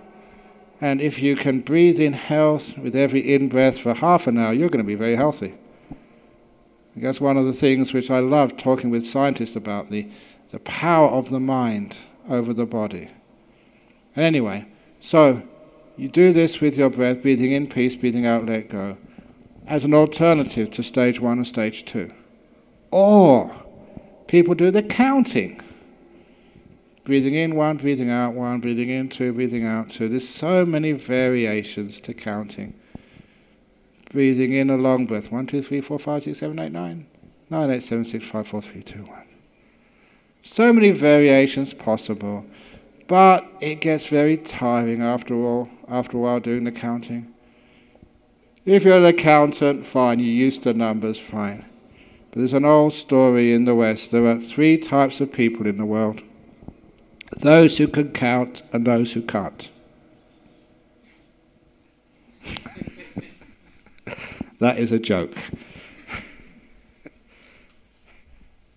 And if you can breathe in health with every in-breath for half an hour, you're going to be very healthy. That's one of the things which I love talking with scientists about, the power of the mind over the body. And anyway, so you do this with your breath, breathing in peace, breathing out, let go, as an alternative to stage 1 and stage 2. Or people do the counting. Breathing in 1, breathing out 1, breathing in 2, breathing out 2. There's so many variations to counting. Breathing in a long breath. 1, 2, 3, 4, 5, 6, 7, 8, 9. 9, 8, 7, 6, 5, 4, 3, 2, 1. So many variations possible. But it gets very tiring after a while doing the counting. If you're an accountant, fine, you're used to numbers, fine. But there's an old story in the West. There are 3 types of people in the world. Those who can count and those who can't. That is a joke.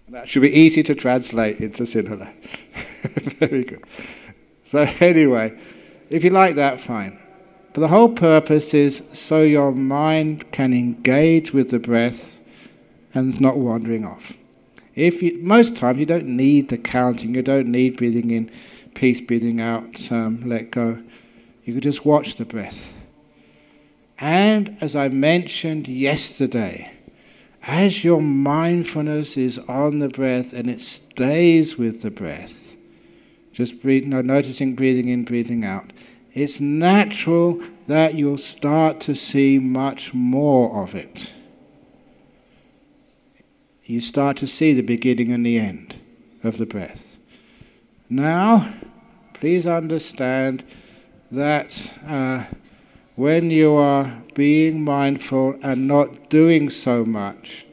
That should be easy to translate into Sinhala. Very good. So anyway, if you like that, fine. But the whole purpose is so your mind can engage with the breath and not wandering off. Most time you don't need the counting, you don't need breathing in, peace, breathing out, let go. You can just watch the breath. And as I mentioned yesterday, as your mindfulness is on the breath and it stays with the breath, just noticing breathing in, breathing out, it's natural that you'll start to see much more of it. You start to see the beginning and the end of the breath. Now, please understand that when you are being mindful and not doing so much,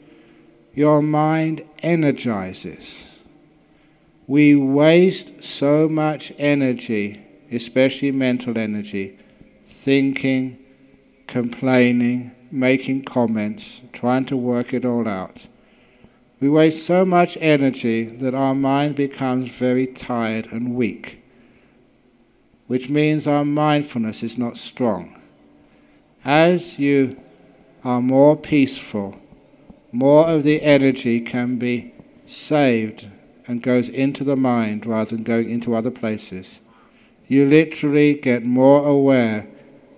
your mind energizes. We waste so much energy, especially mental energy, thinking, complaining, making comments, trying to work it all out. We waste so much energy that our mind becomes very tired and weak, which means our mindfulness is not strong. As you are more peaceful, more of the energy can be saved and goes into the mind rather than going into other places. You literally get more aware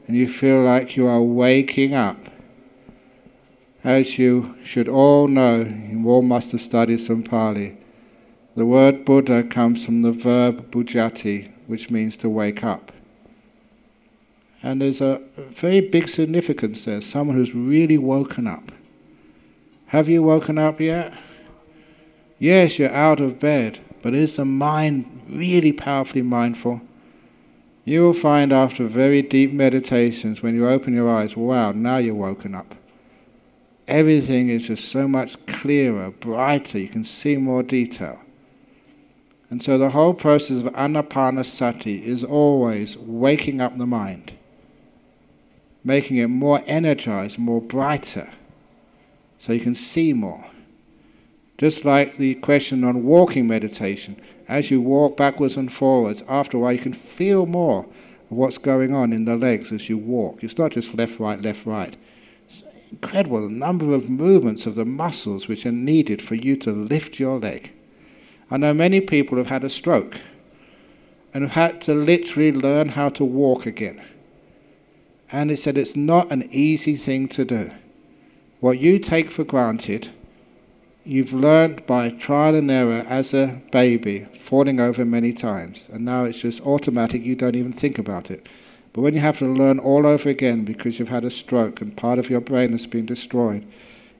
and you feel like you are waking up. As you should all know, you all must have studied some Pali, the word Buddha comes from the verb bujati, which means to wake up. And there's a very big significance there, someone who's really woken up. Have you woken up yet? Yes, you're out of bed, but is the mind really powerfully mindful? You will find after very deep meditations, when you open your eyes, wow, now you're woken up. Everything is just so much clearer, brighter, you can see more detail. And so the whole process of Anapanasati is always waking up the mind, making it more energized, more brighter, so you can see more. Just like the question on walking meditation, as you walk backwards and forwards, after a while you can feel more of what's going on in the legs as you walk. It's not just left, right, left, right. It's incredible the number of movements of the muscles which are needed for you to lift your leg. I know many people have had a stroke and have had to literally learn how to walk again. And it said it's not an easy thing to do. What you take for granted, you've learned by trial and error as a baby, falling over many times. And now it's just automatic, you don't even think about it. But when you have to learn all over again because you've had a stroke and part of your brain has been destroyed,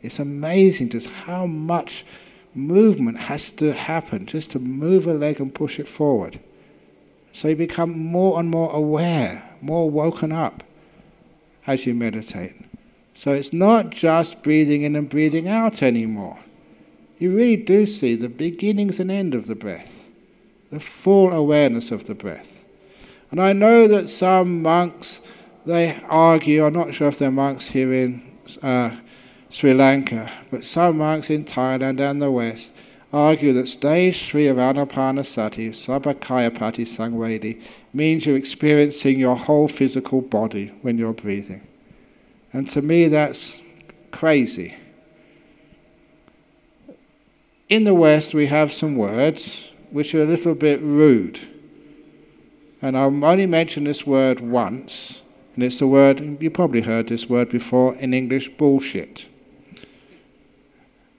it's amazing just how much movement has to happen just to move a leg and push it forward. So you become more and more aware, more woken up as you meditate. So it's not just breathing in and breathing out anymore. You really do see the beginnings and end of the breath, the full awareness of the breath. And I know that some monks, they argue, I'm not sure if they're monks here in Sri Lanka, but some monks in Thailand and the West argue that stage 3 of Anapanasati, Sabakayapati Sangvedi, means you're experiencing your whole physical body when you're breathing. And to me that's crazy. In the West we have some words which are a little bit rude. And I'll only mention this word once, and it's the word, you probably heard this word before in English, bullshit.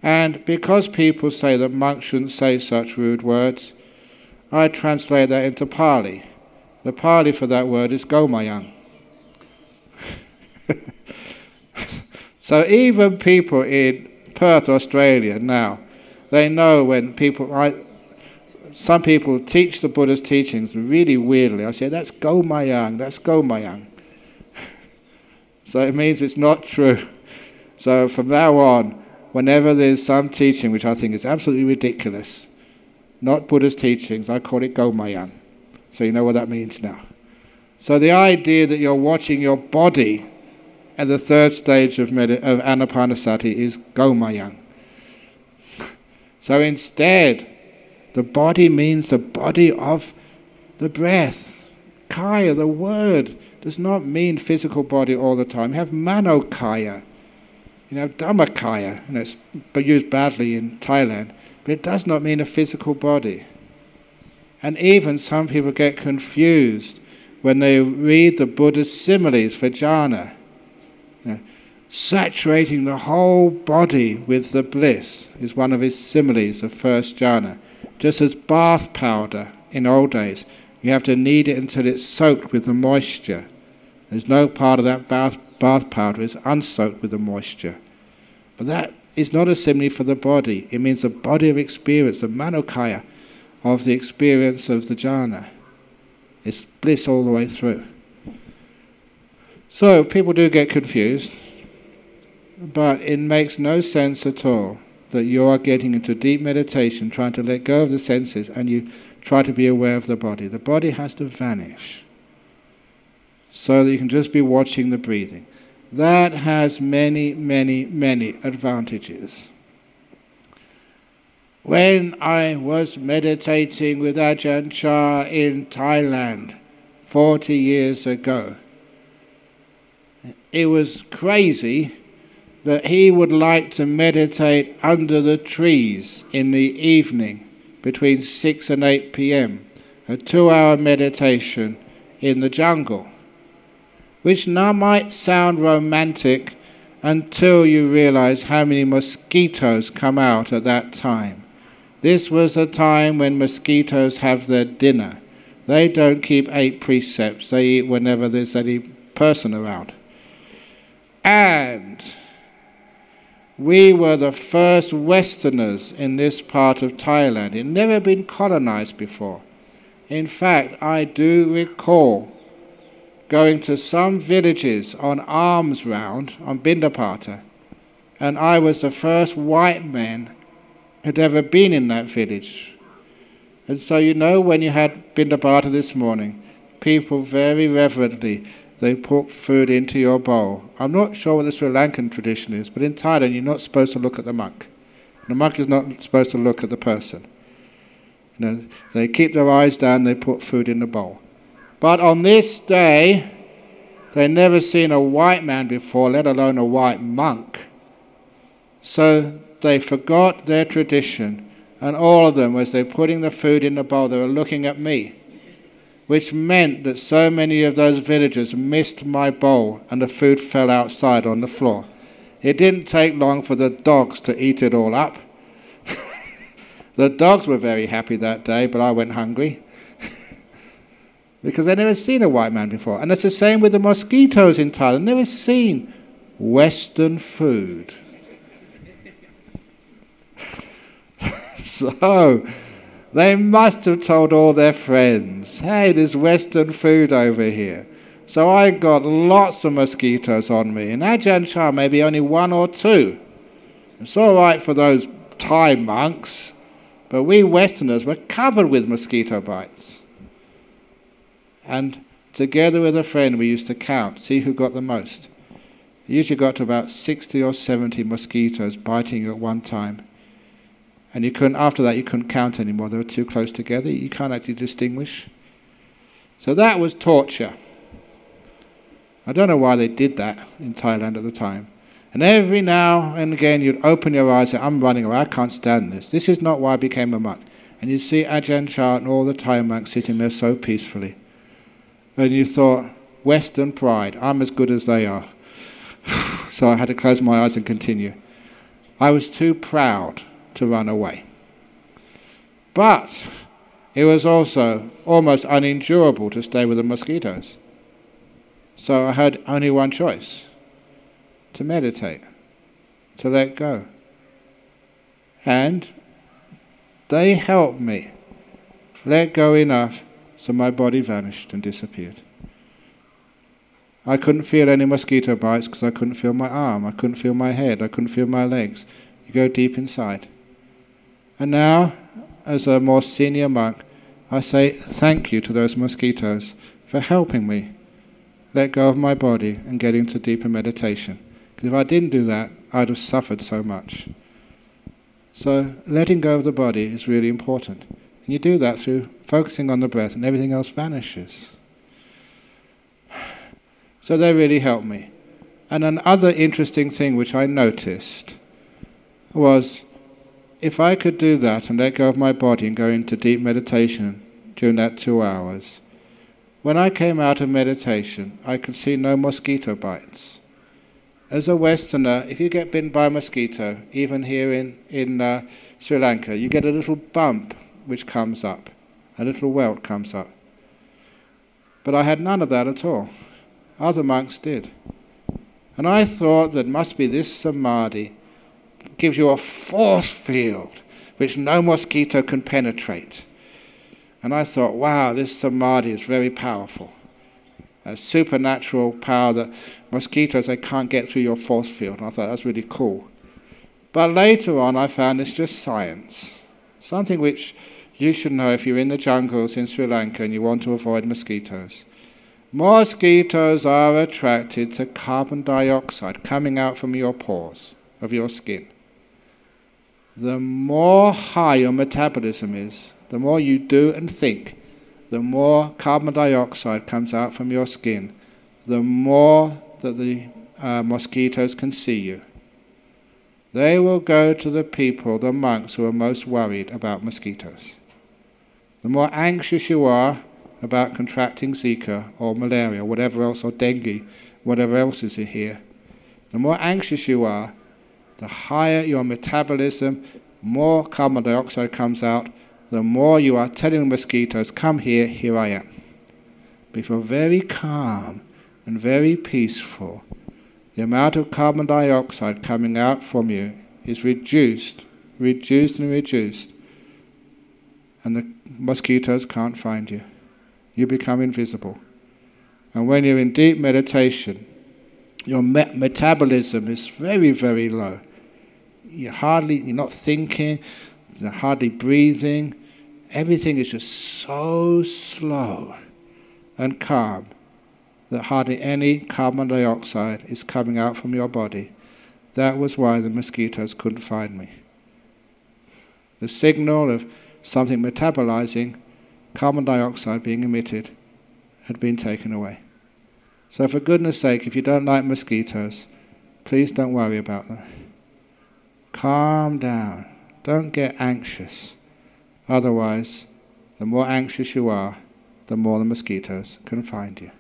And because people say that monks shouldn't say such rude words, I translate that into Pali. The Pali for that word is gomayang. So even people in Perth, Australia now, they know when some people teach the Buddha's teachings really weirdly. I say, that's gomayang, that's gomayang. So it means it's not true. So from now on, whenever there's some teaching which I think is absolutely ridiculous, not Buddha's teachings, I call it gomayang. So you know what that means now. So the idea that you're watching your body at the third stage of Anapanasati is gomayang. So instead, the body means the body of the breath. Kaya, the word, does not mean physical body all the time. You have manokaya. Dhammakaya, it's used badly in Thailand, but it does not mean a physical body. And even some people get confused when they read the Buddha's similes for jhana. Saturating the whole body with the bliss is one of his similes of first jhana. Just as bath powder in old days, you have to knead it until it's soaked with the moisture. There's no part of that bath powder is unsoaked with the moisture. But that is not a simile for the body. It means the body of experience, the manokaya of the experience of the jhana. It's bliss all the way through. So people do get confused, but it makes no sense at all that you are getting into deep meditation, trying to let go of the senses, and you try to be aware of the body. The body has to vanish so that you can just be watching the breathing. That has many, many, many advantages. When I was meditating with Ajahn Chah in Thailand 40 years ago, it was crazy that he would like to meditate under the trees in the evening between 6 and 8 p.m, a 2-hour meditation in the jungle, which now might sound romantic until you realize how many mosquitoes come out at that time. This was a time when mosquitoes have their dinner. They don't keep 8 precepts, they eat whenever there's any person around. And we were the first Westerners in this part of Thailand. It had never been colonized before. In fact, I do recall going to some villages on alms round, on Bindapata, and I was the first white man had ever been in that village. And so when you had Bindapata this morning, people very reverently, they put food into your bowl. I'm not sure what the Sri Lankan tradition is, but in Thailand you're not supposed to look at the monk. The monk is not supposed to look at the person. They keep their eyes down, they put food in the bowl. But on this day, they'd never seen a white man before, let alone a white monk. So they forgot their tradition, and all of them, as they were putting the food in the bowl, they were looking at me, which meant that so many of those villagers missed my bowl and the food fell outside on the floor. It didn't take long for the dogs to eat it all up. The dogs were very happy that day, but I went hungry. Because they'd never seen a white man before. And it's the same with the mosquitoes in Thailand. Never seen Western food. So they must have told all their friends, hey, there's Western food over here. So I got lots of mosquitoes on me. In Ajahn Chah, maybe only 1 or 2. It's all right for those Thai monks, but we Westerners were covered with mosquito bites. And together with a friend, we used to count, see who got the most. We usually got to about 60 or 70 mosquitoes biting you at one time. And after that, you couldn't count anymore. They were too close together. You can't actually distinguish. So that was torture. I don't know why they did that in Thailand at the time. And every now and again, you'd open your eyes and say, I'm running away, I can't stand this. This is not why I became a monk. And you'd see Ajahn Chah and all the Thai monks sitting there so peacefully. And you thought, Western pride, I'm as good as they are. So I had to close my eyes and continue. I was too proud to run away. But it was also almost unendurable to stay with the mosquitoes. So I had only one choice, to meditate, to let go. And they helped me let go enough so my body vanished and disappeared. I couldn't feel any mosquito bites because I couldn't feel my arm, I couldn't feel my head, I couldn't feel my legs. You go deep inside. And now, as a more senior monk, I say thank you to those mosquitoes for helping me let go of my body and get into deeper meditation. Because if I didn't do that, I'd have suffered so much. So letting go of the body is really important. And you do that through focusing on the breath, and everything else vanishes. So they really helped me. And another interesting thing which I noticed was, if I could do that and let go of my body and go into deep meditation during that 2 hours, when I came out of meditation, I could see no mosquito bites. As a Westerner, if you get bitten by a mosquito, even here in Sri Lanka, you get a little bump which comes up, a little welt comes up. But I had none of that at all. Other monks did. And I thought that must be this samadhi gives you a force field which no mosquito can penetrate. And I thought, wow, this samadhi is very powerful. A supernatural power that mosquitoes, they can't get through your force field. And I thought that's really cool. But later on I found it's just science. Something which you should know if you're in the jungles in Sri Lanka and you want to avoid mosquitoes. Mosquitoes are attracted to carbon dioxide coming out from your pores of your skin. The more high your metabolism is, the more you do and think, the more carbon dioxide comes out from your skin, the more that the mosquitoes can see you. They will go to the people, the monks, who are most worried about mosquitoes. The more anxious you are about contracting Zika or malaria, whatever else, or dengue, whatever else is here, the more anxious you are, the higher your metabolism, more carbon dioxide comes out, the more you are telling the mosquitoes, come here, here I am. But if you're very calm and very peaceful, the amount of carbon dioxide coming out from you is reduced, and the mosquitoes can't find you. You become invisible. And when you're in deep meditation, your metabolism is very, very low. You're not thinking, you're hardly breathing. Everything is just so slow and calm that hardly any carbon dioxide is coming out from your body. That was why the mosquitoes couldn't find me. The signal of something metabolizing, carbon dioxide being emitted, had been taken away. So for goodness sake, if you don't like mosquitoes, please don't worry about them. Calm down. Don't get anxious. Otherwise, the more anxious you are, the more the mosquitoes can find you.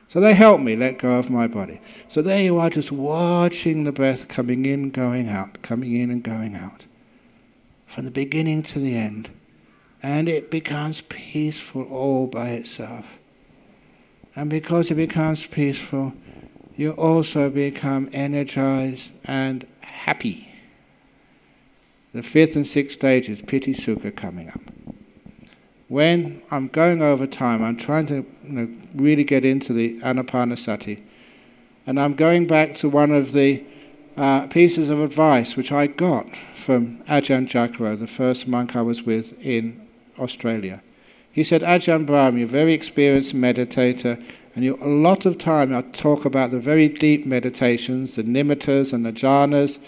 So they help me let go of my body. So there you are, just watching the breath coming in, going out, coming in and going out, from the beginning to the end. And it becomes peaceful all by itself. And because it becomes peaceful, you also become energized and happy. The fifth and sixth stage is piti sukha coming up. When I'm going over time, I'm trying to really get into the Anapanasati. And I'm going back to one of the pieces of advice which I got from Ajahn Jacaro, the first monk I was with in Australia. He said, Ajahn Brahm, you're a very experienced meditator, and a lot of time I talk about the very deep meditations, the nimittas and the jhanas,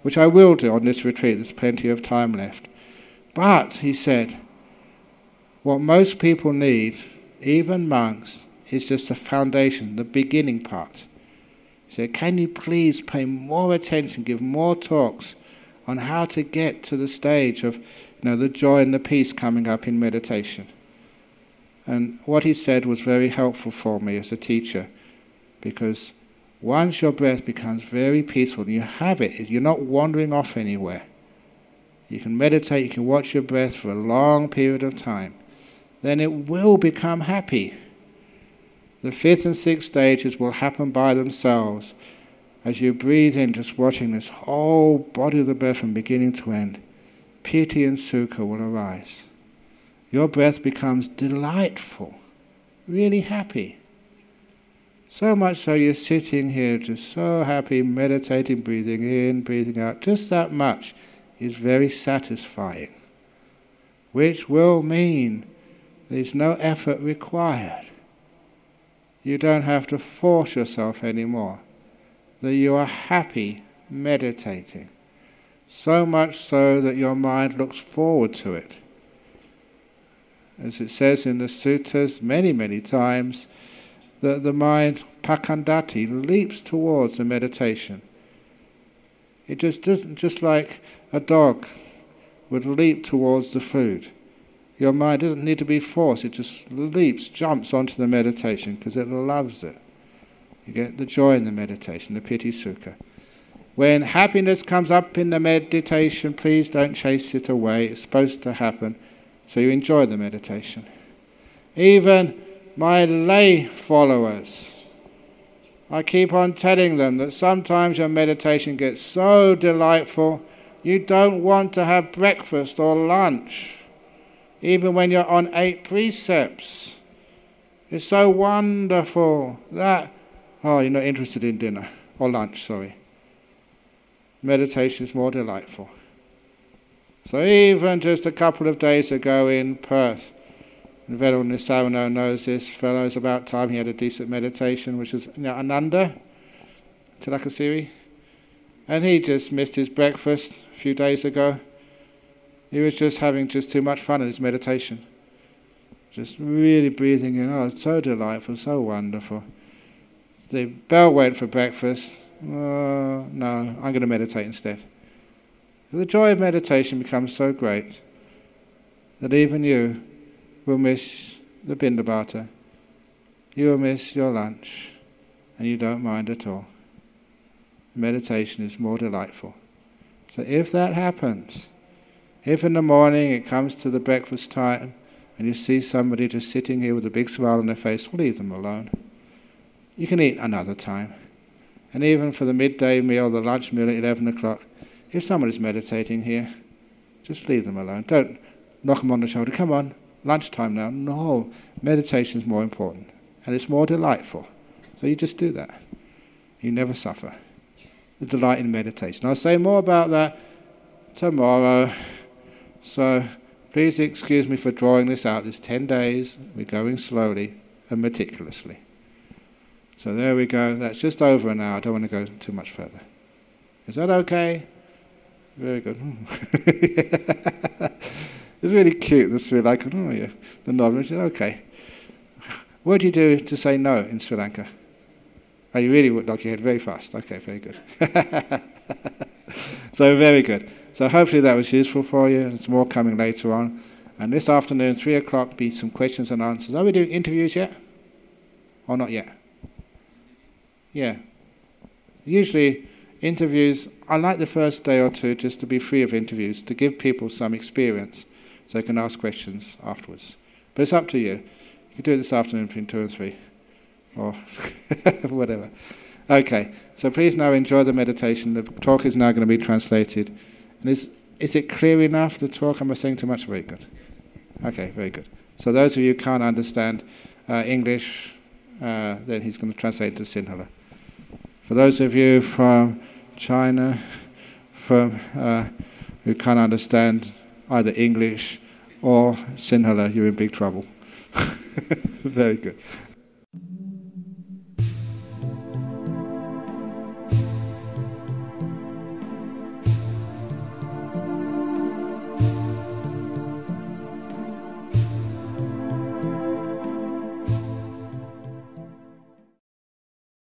which I will do on this retreat. There's plenty of time left. But, he said, what most people need, even monks, is just the foundation, the beginning part. He said, can you please pay more attention, give more talks on how to get to the stage of the joy and the peace coming up in meditation. And what he said was very helpful for me as a teacher, because once your breath becomes very peaceful, and you have it, you're not wandering off anywhere. You can meditate, you can watch your breath for a long period of time. Then it will become happy. The fifth and sixth stages will happen by themselves. As you breathe in, just watching this whole body of the breath from beginning to end, piti and sukha will arise. Your breath becomes delightful, really happy. So much so you're sitting here just so happy, meditating, breathing in, breathing out. Just that much is very satisfying, which will mean there's no effort required. You don't have to force yourself anymore. That you are happy meditating. So much so that your mind looks forward to it. As it says in the suttas many, many times, that the mind pakandati, leaps towards the meditation. It just doesn't, just like a dog would leap towards the food. Your mind doesn't need to be forced, it just leaps, jumps onto the meditation because it loves it. You get the joy in the meditation, the piti sukha. When happiness comes up in the meditation, please don't chase it away. It's supposed to happen, so you enjoy the meditation. Even my lay followers, I keep on telling them that sometimes your meditation gets so delightful, you don't want to have breakfast or lunch, even when you're on 8 precepts. It's so wonderful that, you're not interested in dinner, or lunch, sorry. Meditation is more delightful. So even just a couple of days ago in Perth, and Veral Nisarano knows this fellow, it's about time he had a decent meditation, which is Ananda, Tilakasiri. And he just missed his breakfast a few days ago. He was just having too much fun in his meditation. Just really breathing in, it's so delightful, so wonderful. The bell went for breakfast. No, I'm going to meditate instead. The joy of meditation becomes so great that even you will miss the Bindabata, you will miss your lunch, and you don't mind at all. Meditation is more delightful. So if that happens, if in the morning it comes to the breakfast time and you see somebody just sitting here with a big smile on their face, leave them alone. You can eat another time. And even for the midday meal, the lunch meal at 11 o'clock, if someone is meditating here, just leave them alone. Don't knock them on the shoulder. Come on, lunchtime now. No, meditation is more important. And it's more delightful. So you just do that. You never suffer. The delight in meditation. I'll say more about that tomorrow. So please excuse me for drawing this out. There's 10 days. We're going slowly and meticulously. So there we go. That's just over an hour. I don't want to go too much further. Is that okay? Very good. It's really cute. That's really like, the nod. Okay. What do you do to say no in Sri Lanka? Oh, you really would knock your head very fast. Okay, very good. So very good. So hopefully that was useful for you. There's more coming later on. And this afternoon, 3 o'clock, be some questions and answers. Are we doing interviews yet? Or not yet? Yeah. Usually interviews, I like the first day or two just to be free of interviews, to give people some experience so they can ask questions afterwards. But it's up to you. You can do it this afternoon between 2 and 3. Or whatever. Okay, so please now enjoy the meditation. The talk is now going to be translated. And is it clear enough, the talk? Am I saying too much? Very good. Okay, very good. So those of you who can't understand English, then he's going to translate into Sinhala. For those of you from China who can't understand either English or Sinhala, you're in big trouble. Very good.